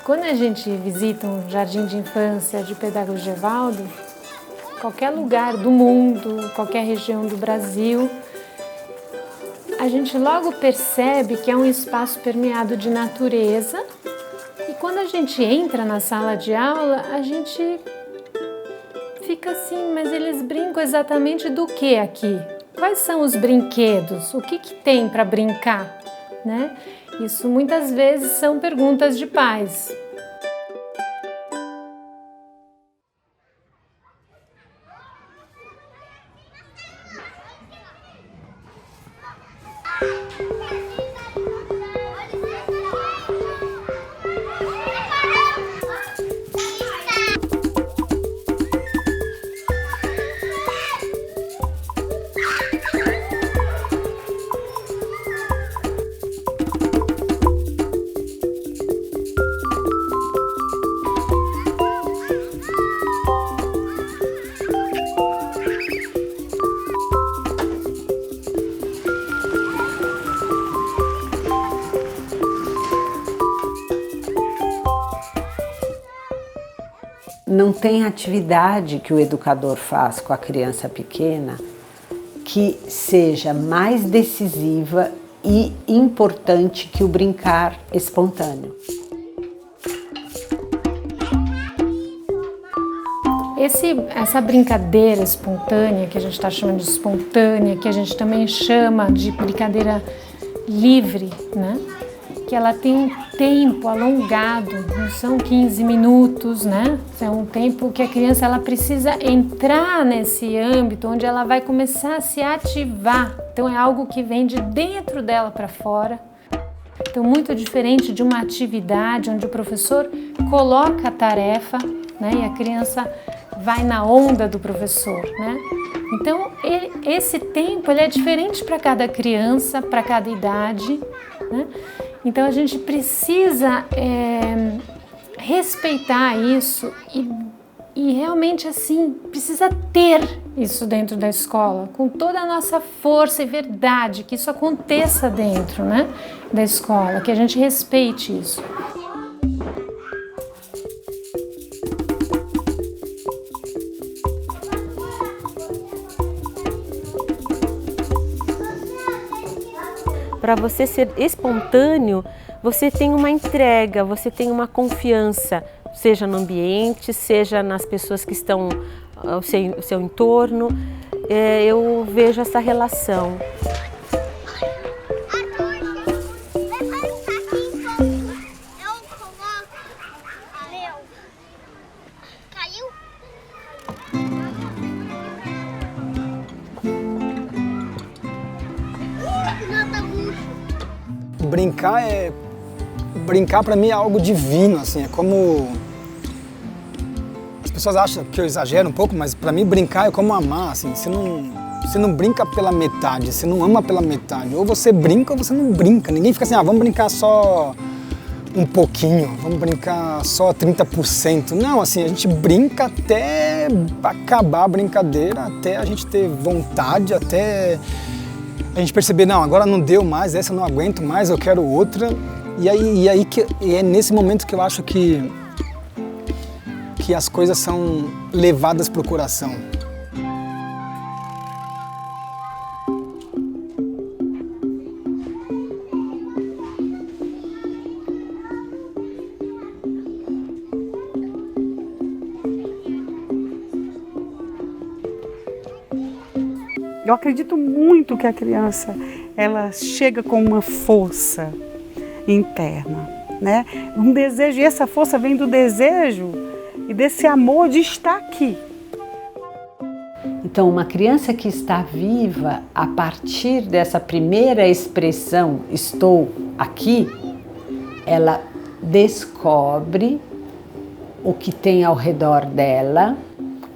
Quando a gente visita um jardim de infância de Pedro Gevaldo, qualquer lugar do mundo, qualquer região do Brasil, a gente logo percebe que é um espaço permeado de natureza. E quando a gente entra na sala de aula, a gente fica assim, mas eles brincam exatamente do que aqui? Quais são os brinquedos? O que tem para brincar? Né? Isso muitas vezes são perguntas de pais. Não tem atividade que o educador faz com a criança pequena que seja mais decisiva e importante que o brincar espontâneo. Essa brincadeira espontânea, que a gente está chamando de espontânea, que a gente também chama de brincadeira livre, né? Que ela tem um tempo alongado, não são 15 minutos, né? É um tempo que a criança ela precisa entrar nesse âmbito onde ela vai começar a se ativar. Então é algo que vem de dentro dela para fora. Então muito diferente de uma atividade onde o professor coloca a tarefa, né? E a criança vai na onda do professor, né? Então esse tempo ele é diferente para cada criança, para cada idade, né? Então a gente precisa respeitar isso e realmente assim, precisa ter isso dentro da escola, com toda a nossa força e verdade, que isso aconteça dentro, né, da escola, que a gente respeite isso. Para você ser espontâneo, você tem uma entrega, você tem uma confiança, seja no ambiente, seja nas pessoas que estão ao seu entorno. Eu vejo essa relação. Brincar para mim é algo divino, assim, é como as pessoas acham que eu exagero um pouco, mas para mim brincar é como amar, assim, você não brinca pela metade, você não ama pela metade, ou você brinca ou você não brinca, ninguém fica assim, vamos brincar só um pouquinho, vamos brincar só 30%, não, assim, a gente brinca até acabar a brincadeira, até a gente ter vontade, até a gente perceber, não, agora não deu mais, essa eu não aguento mais, eu quero outra. E é nesse momento que eu acho que as coisas são levadas para o coração. Eu acredito muito que a criança ela chega com uma força interna, né? Um desejo, e essa força vem do desejo e desse amor de estar aqui. Então, uma criança que está viva, a partir dessa primeira expressão, estou aqui, ela descobre o que tem ao redor dela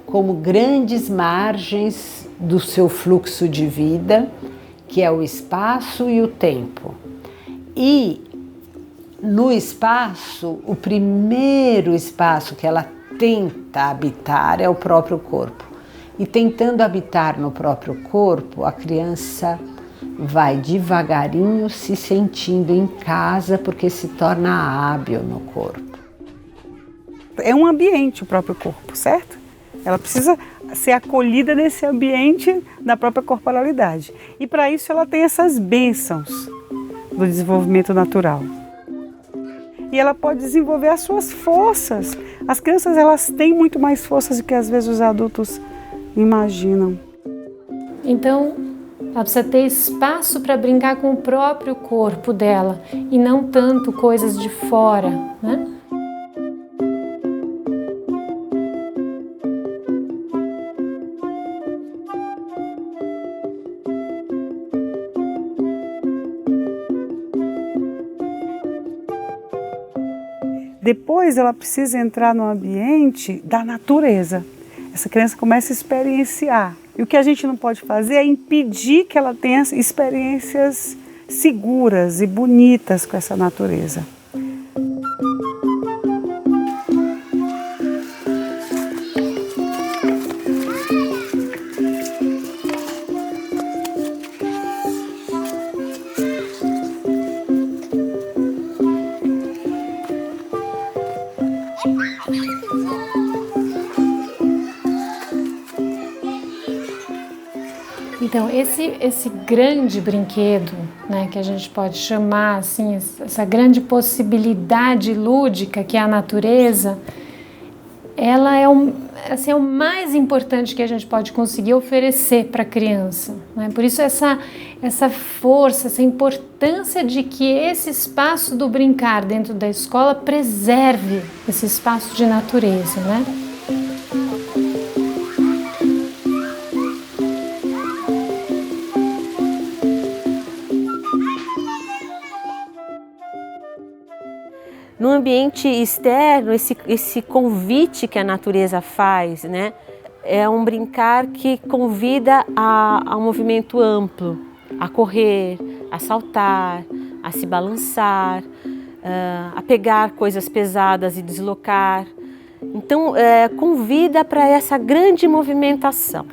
como grandes margens do seu fluxo de vida, que é o espaço e o tempo. E no espaço, o primeiro espaço que ela tenta habitar é o próprio corpo. E tentando habitar no próprio corpo, a criança vai devagarinho se sentindo em casa porque se torna hábil no corpo. é um ambiente o próprio corpo, certo? Ela precisa ser acolhida nesse ambiente da própria corporalidade. E para isso ela tem essas bênçãos do desenvolvimento natural. E ela pode desenvolver as suas forças. As crianças, elas têm muito mais forças do que às vezes os adultos imaginam. Então, ela precisa ter espaço para brincar com o próprio corpo dela e não tanto coisas de fora, né? Depois ela precisa entrar no ambiente da natureza. Essa criança começa a experienciar. E o que a gente não pode fazer é impedir que ela tenha experiências seguras e bonitas com essa natureza. Então, esse grande brinquedo, né, que a gente pode chamar assim, essa grande possibilidade lúdica que é a natureza, ela é o mais importante que a gente pode conseguir oferecer para a criança, né? Por isso essa força, essa importância de que esse espaço do brincar dentro da escola preserve esse espaço de natureza, né? No ambiente externo, esse convite que a natureza faz, né, é um brincar que convida a um movimento amplo, a correr, a saltar, a se balançar, a pegar coisas pesadas e deslocar. Então, convida para essa grande movimentação.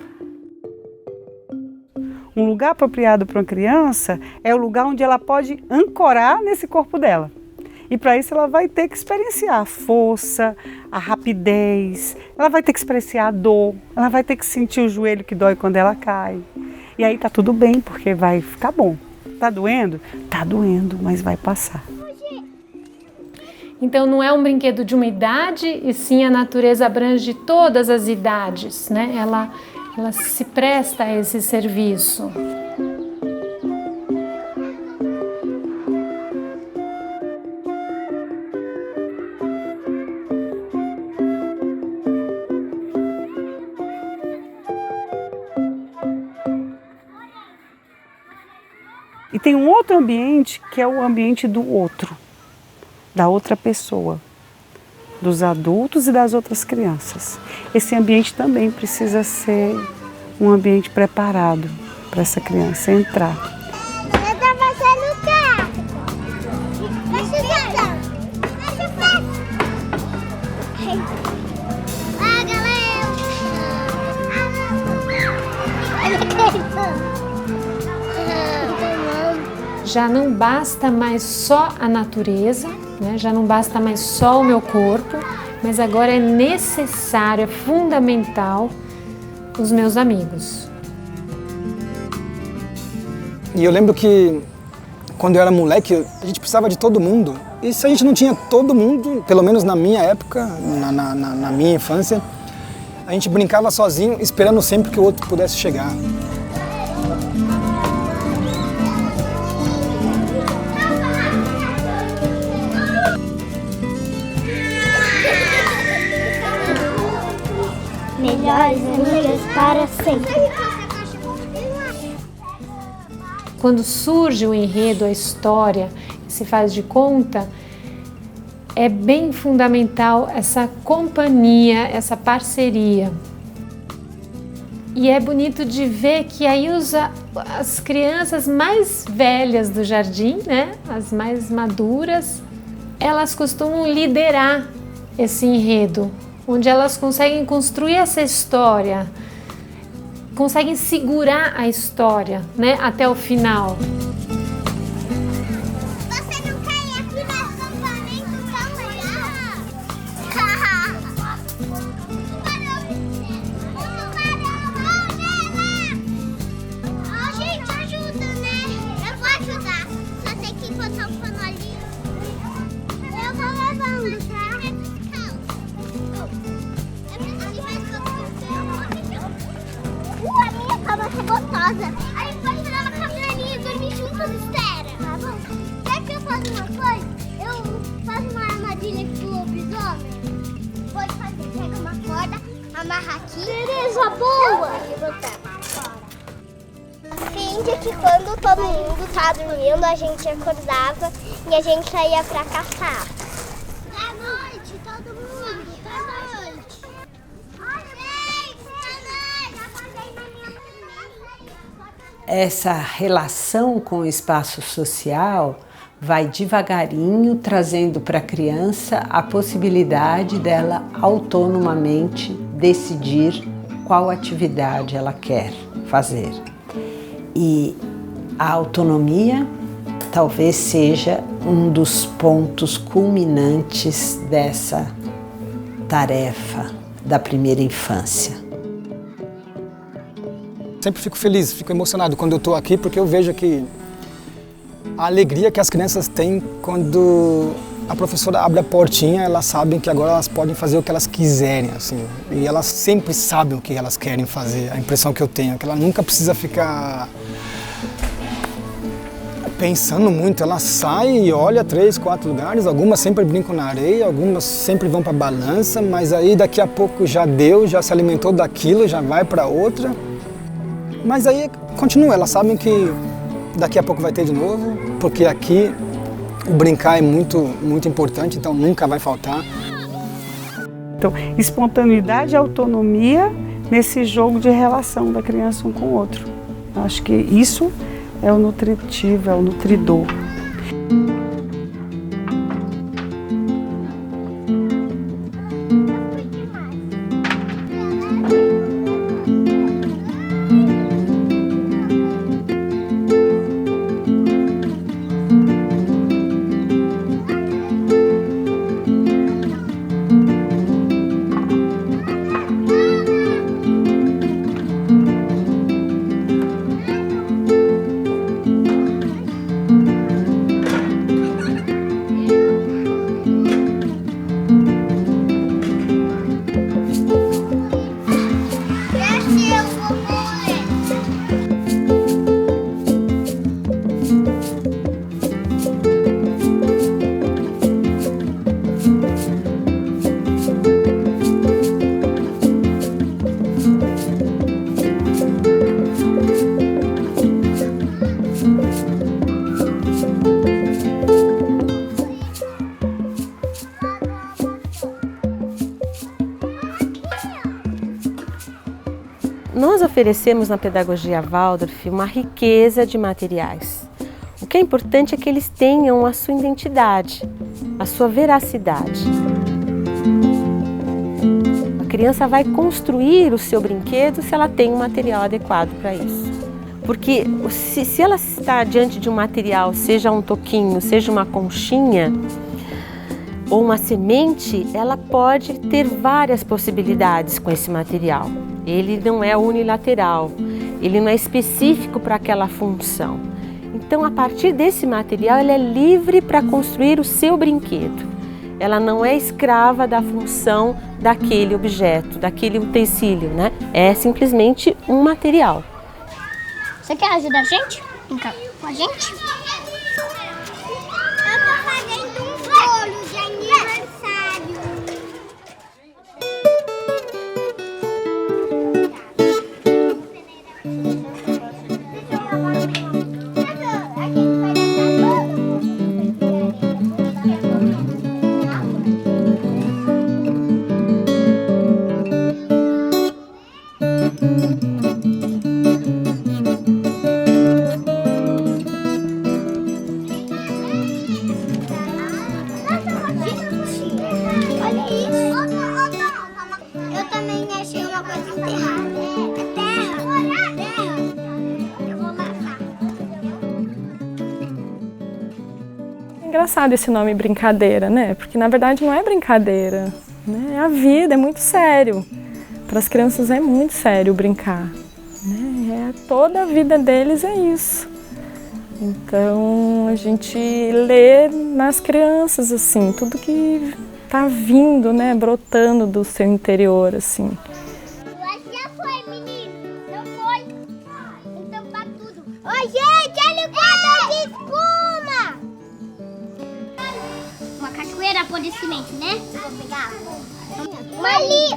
Um lugar apropriado para uma criança é o lugar onde ela pode ancorar nesse corpo dela. E para isso ela vai ter que experienciar a força, a rapidez, ela vai ter que experienciar a dor, ela vai ter que sentir o joelho que dói quando ela cai. E aí tá tudo bem, porque vai ficar bom. Tá doendo? Tá doendo, mas vai passar. Então não é um brinquedo de uma idade, e sim a natureza abrange todas as idades, né? Ela se presta a esse serviço. E tem um outro ambiente que é o ambiente do outro, da outra pessoa, dos adultos e das outras crianças. Esse ambiente também precisa ser um ambiente preparado para essa criança entrar. Eu tô fazendo o quê? Deixa eu ver. Ah, galera! Já não basta mais só a natureza, né? Já não basta mais só o meu corpo, mas agora é necessário, é fundamental os meus amigos. E eu lembro que quando eu era moleque, a gente precisava de todo mundo. E se a gente não tinha todo mundo, pelo menos na minha época, na minha infância, a gente brincava sozinho, esperando sempre que o outro pudesse chegar. Melhores amigas para sempre. Quando surge o enredo, a história, se faz de conta, é bem fundamental essa companhia, essa parceria. E é bonito de ver que aí as crianças mais velhas do jardim, né, as mais maduras, elas costumam liderar esse enredo, onde elas conseguem construir essa história, conseguem segurar a história, né, até o final. Você não quer ir aqui no acampamento tão legal? rosa. Aí pode tirar uma caminhoninha e dormir juntos, Estera. Tá bom? Quer que eu faça uma coisa? Eu faço uma armadilha aqui pro lobisomem. Pode fazer. Pega uma corda, amarra aqui. Tereza, boa! E botar fora. Finge que quando todo mundo tá dormindo, a gente acordava e a gente saía pra caçar. Boa noite, todo mundo. Boa noite. Essa relação com o espaço social vai devagarinho trazendo para a criança a possibilidade dela autonomamente decidir qual atividade ela quer fazer. E a autonomia talvez seja um dos pontos culminantes dessa tarefa da primeira infância. Sempre fico feliz, fico emocionado quando eu estou aqui, porque eu vejo que a alegria que as crianças têm quando a professora abre a portinha, elas sabem que agora elas podem fazer o que elas quiserem, assim. E elas sempre sabem o que elas querem fazer, a impressão que eu tenho, é que ela nunca precisa ficar pensando muito, ela sai e olha 3, 4 lugares, algumas sempre brincam na areia, algumas sempre vão para a balança, mas aí daqui a pouco já deu, já se alimentou daquilo, já vai para outra. Mas aí continua, elas sabem que daqui a pouco vai ter de novo, porque aqui o brincar é muito importante, então nunca vai faltar. Então, espontaneidade e autonomia nesse jogo de relação da criança um com o outro. Acho que isso é o nutritivo, é o nutridor. Nós oferecemos na pedagogia Waldorf uma riqueza de materiais. O que é importante é que eles tenham a sua identidade, a sua veracidade. A criança vai construir o seu brinquedo se ela tem um material adequado para isso. Porque se ela está diante de um material, seja um toquinho, seja uma conchinha, ou uma semente, ela pode ter várias possibilidades com esse material. Ele não é unilateral, ele não é específico para aquela função. Então, a partir desse material, ela é livre para construir o seu brinquedo. Ela não é escrava da função daquele objeto, daquele utensílio, né? É simplesmente um material. Você quer ajudar a gente? Brincar com a gente? Eu tô fazendo um bolo de aniversário. Engraçado esse nome brincadeira, né? Porque na verdade não é brincadeira, né? É a vida, é muito sério. Para as crianças é muito sério brincar, né? Toda a vida deles é isso. Então a gente lê nas crianças assim, tudo que tá vindo, né? Brotando do seu interior assim. Já foi, menino? Não foi? Então Oi, gente, olha o quadro de espuma! Uma cachoeira apodrecimento, né? Vou pegar. Uma ilha.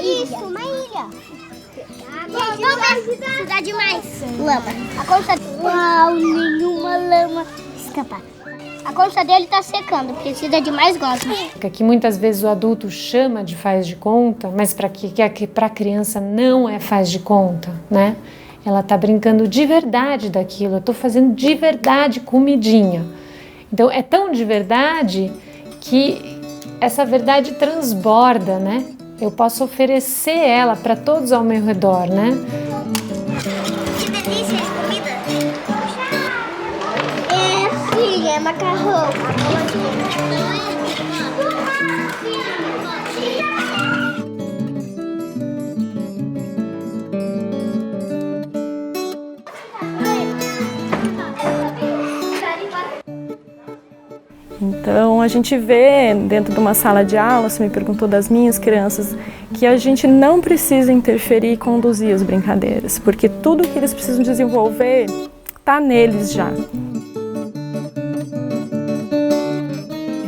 Isso, uma ilha. Precisa de mais lama. A concha... Uau, nenhuma lama escapar. A concha dele tá secando, precisa de mais gosma. Que muitas vezes o adulto chama de faz de conta, mas para a criança não é faz de conta, né? Ela tá brincando de verdade daquilo, eu tô fazendo de verdade comidinha. Então é tão de verdade que essa verdade transborda, né? Eu posso oferecer ela para todos ao meu redor, né? Que delícia de comida! É, filha, é macarrão. Então a gente vê dentro de uma sala de aula, você me perguntou das minhas crianças, que a gente não precisa interferir e conduzir as brincadeiras, porque tudo que eles precisam desenvolver está neles já.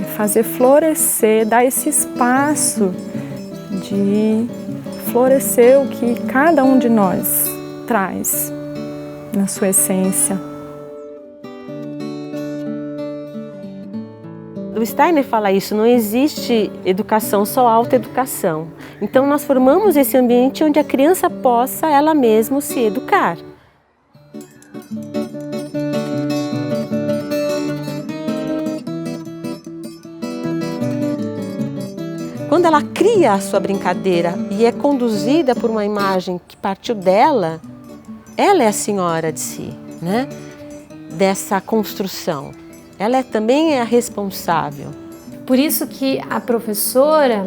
É fazer florescer, dar esse espaço de florescer o que cada um de nós traz na sua essência. O Steiner fala isso, não existe educação, só autoeducação. Então nós formamos esse ambiente onde a criança possa ela mesma se educar. Quando ela cria a sua brincadeira e é conduzida por uma imagem que partiu dela, ela é a senhora de si, né? Dessa construção. Ela também é a responsável. Por isso que a professora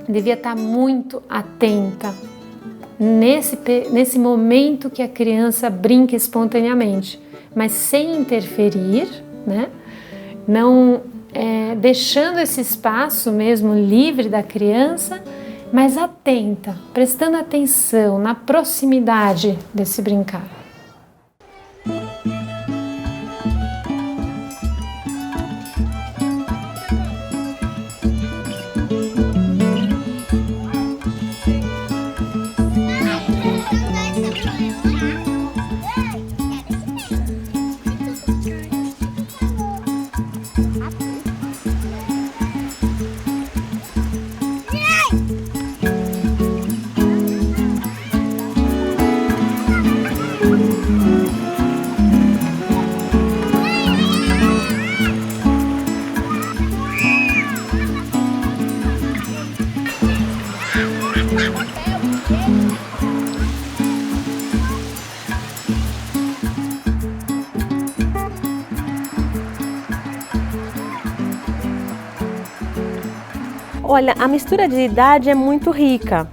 devia estar muito atenta nesse momento que a criança brinca espontaneamente, mas sem interferir, né? Não deixando esse espaço mesmo livre da criança, mas atenta, prestando atenção na proximidade desse brincar. Olha, a mistura de idade é muito rica.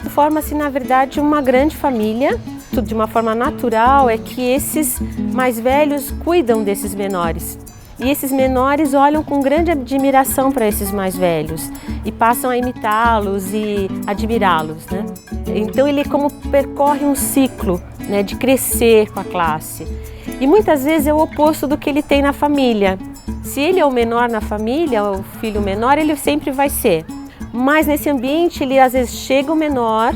Forma-se, na verdade, uma grande família. Tudo de uma forma natural é que esses mais velhos cuidam desses menores. E esses menores olham com grande admiração para esses mais velhos e passam a imitá-los e admirá-los, né? Então ele como percorre um ciclo, né, de crescer com a classe. E muitas vezes é o oposto do que ele tem na família. Se ele é o menor na família, o filho menor, ele sempre vai ser. Mas nesse ambiente ele às vezes chega o menor,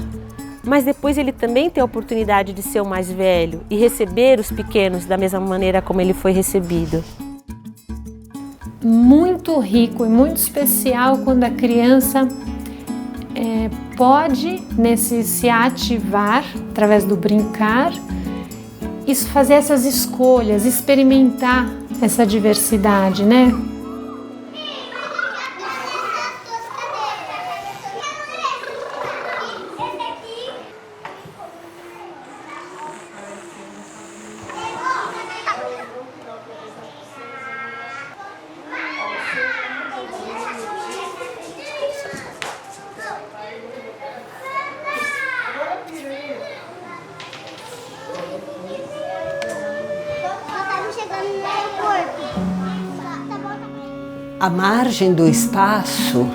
mas depois ele também tem a oportunidade de ser o mais velho e receber os pequenos da mesma maneira como ele foi recebido. Muito rico e muito especial quando a criança pode se ativar através do brincar, isso fazer essas escolhas, experimentar essa diversidade, né? A margem do espaço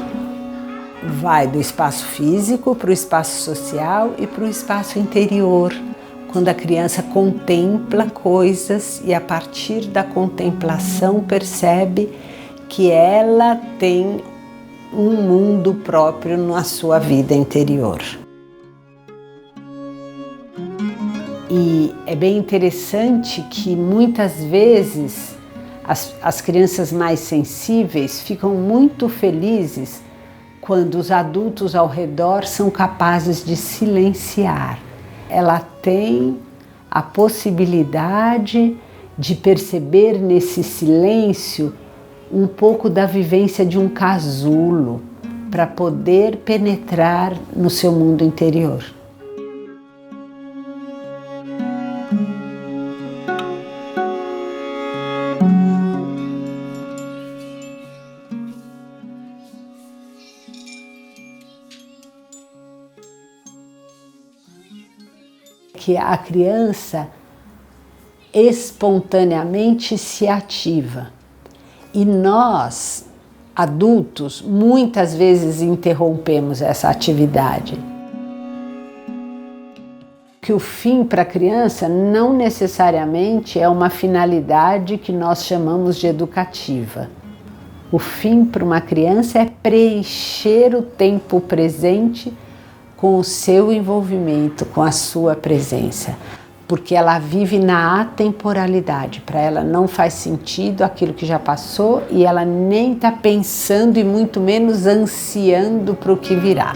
vai do espaço físico para o espaço social e para o espaço interior, quando a criança contempla coisas e a partir da contemplação percebe que ela tem um mundo próprio na sua vida interior. E é bem interessante que muitas vezes as crianças mais sensíveis ficam muito felizes quando os adultos ao redor são capazes de silenciar. Ela tem a possibilidade de perceber nesse silêncio um pouco da vivência de um casulo para poder penetrar no seu mundo interior. Que a criança espontaneamente se ativa e nós, adultos, muitas vezes interrompemos essa atividade. Que o fim para a criança não necessariamente é uma finalidade que nós chamamos de educativa. O fim para uma criança é preencher o tempo presente com o seu envolvimento, com a sua presença, porque ela vive na atemporalidade. Para ela não faz sentido aquilo que já passou e ela nem está pensando e muito menos ansiando para o que virá.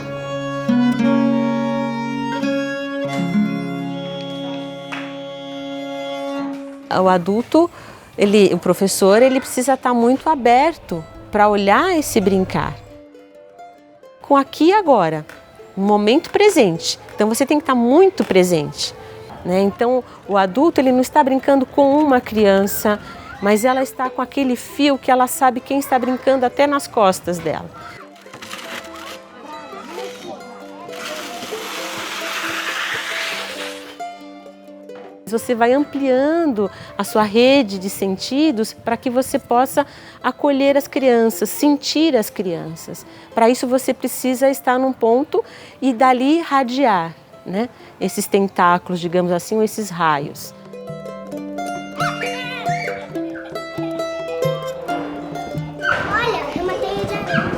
O adulto, o professor, ele precisa estar muito aberto para olhar esse brincar com aqui e agora. Um momento presente. Então você tem que estar muito presente, né? Então o adulto ele não está brincando com uma criança, mas ela está com aquele fio que ela sabe quem está brincando até nas costas dela. Você vai ampliando a sua rede de sentidos para que você possa acolher as crianças, sentir as crianças. Para isso você precisa estar num ponto e dali radiar, né? Esses tentáculos, digamos assim, ou esses raios. Olha, tem uma teia de areia.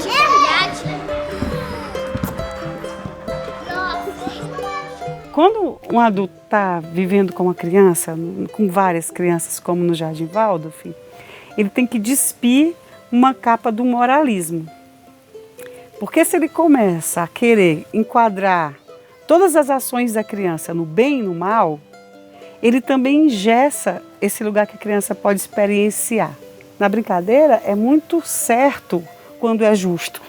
É verdade? Nossa. Quando um adulto está vivendo com uma criança, com várias crianças, como no Jardim Waldorf, ele tem que despir uma capa do moralismo. Porque se ele começa a querer enquadrar todas as ações da criança no bem e no mal, ele também engessa esse lugar que a criança pode experienciar. Na brincadeira é muito certo quando é justo.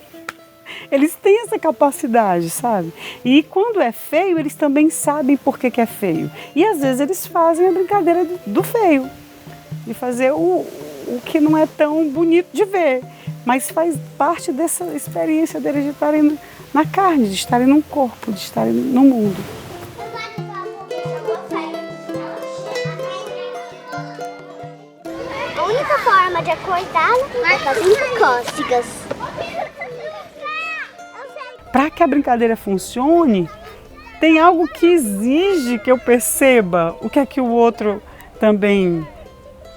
Eles têm essa capacidade, sabe? E quando é feio, eles também sabem por que é feio. E às vezes eles fazem a brincadeira do feio, de fazer o que não é tão bonito de ver, mas faz parte dessa experiência deles de estarem na carne, de estarem num corpo, de estarem no mundo. A única forma de acordá-la é fazendo cócegas. Para que a brincadeira funcione, tem algo que exige que eu perceba o que é que o outro também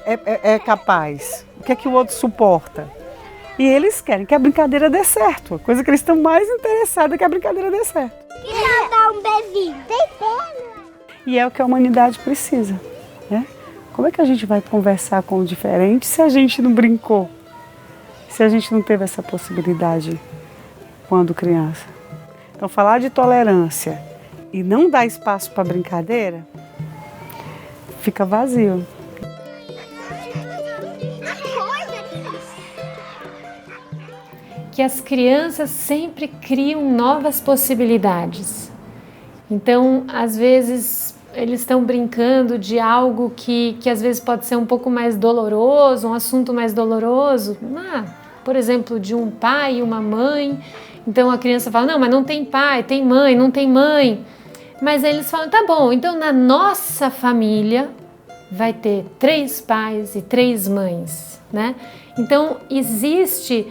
é capaz, o que é que o outro suporta. E eles querem que a brincadeira dê certo, a coisa que eles estão mais interessados é que a brincadeira dê certo. Que tal dar um beijinho? E é o que a humanidade precisa, né? Como é que a gente vai conversar com o diferente se a gente não brincou? Se a gente não teve essa possibilidade quando criança? Então, falar de tolerância e não dar espaço para brincadeira, fica vazio. Que as crianças sempre criam novas possibilidades. Então, às vezes, eles estão brincando de algo que às vezes pode ser um pouco mais doloroso, um assunto mais doloroso. Por exemplo, de um pai e uma mãe. Então a criança fala, não, mas não tem pai, tem mãe, não tem mãe. Mas aí eles falam, tá bom, então na nossa família vai ter 3 pais e 3 mães, né? Então existe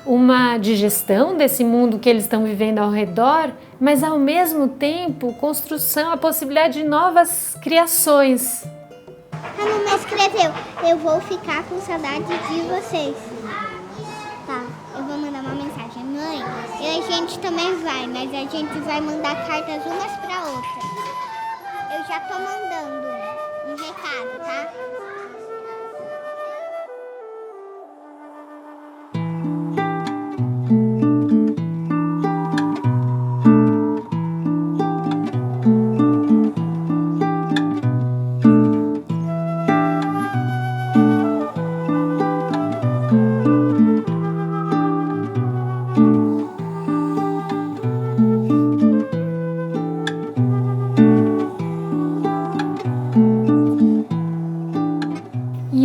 uma digestão desse mundo que eles estão vivendo ao redor, mas ao mesmo tempo construção, a possibilidade de novas criações. A mamãe escreveu, eu vou ficar com saudade de vocês. Tá, eu vou mandar uma mensagem, mãe, e a gente também vai, mas a gente vai mandar cartas umas para outras. Eu já tô mandando um recado, tá?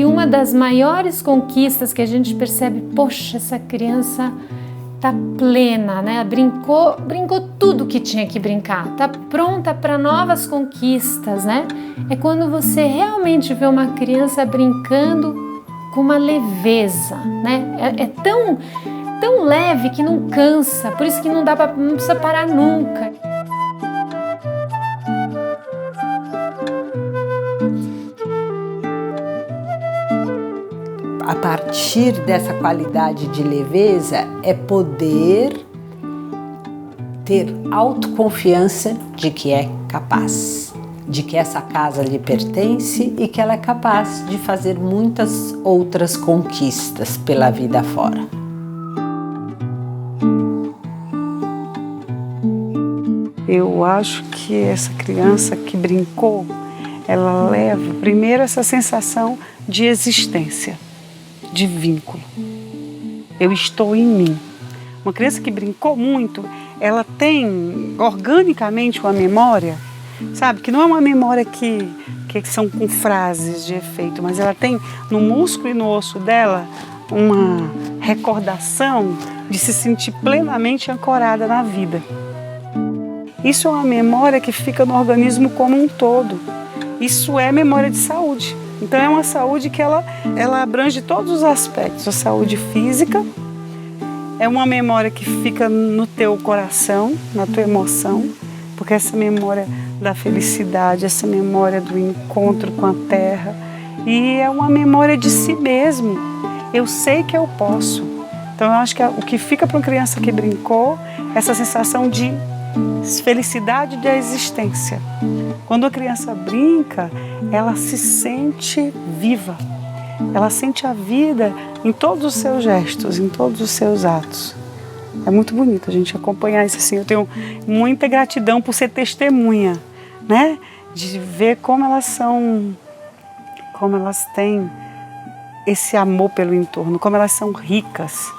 Uma das maiores conquistas que a gente percebe, poxa, essa criança tá plena, né? Brincou tudo que tinha que brincar, tá pronta para novas conquistas, né? É quando você realmente vê uma criança brincando com uma leveza, né? É tão leve que não cansa, por isso que não precisa parar nunca. A partir dessa qualidade de leveza é poder ter autoconfiança de que é capaz, de que essa casa lhe pertence e que ela é capaz de fazer muitas outras conquistas pela vida fora. Eu acho que essa criança que brincou, ela leva primeiro essa sensação de existência, de vínculo. Eu estou em mim. Uma criança que brincou muito, ela tem organicamente uma memória, sabe? Que não é uma memória que são com frases de efeito, mas ela tem no músculo e no osso dela uma recordação de se sentir plenamente ancorada na vida. Isso é uma memória que fica no organismo como um todo. Isso é memória de saúde. Então é uma saúde que ela abrange todos os aspectos. A saúde física é uma memória que fica no teu coração, na tua emoção, porque essa memória da felicidade, essa memória do encontro com a terra, e é uma memória de si mesmo. Eu sei que eu posso. Então eu acho que o que fica para uma criança que brincou, essa sensação de felicidade da existência. Quando a criança brinca, ela se sente viva. Ela sente a vida em todos os seus gestos, em todos os seus atos. É muito bonito a gente acompanhar isso assim. Eu tenho muita gratidão por ser testemunha, né? De ver como elas têm esse amor pelo entorno, como elas são ricas.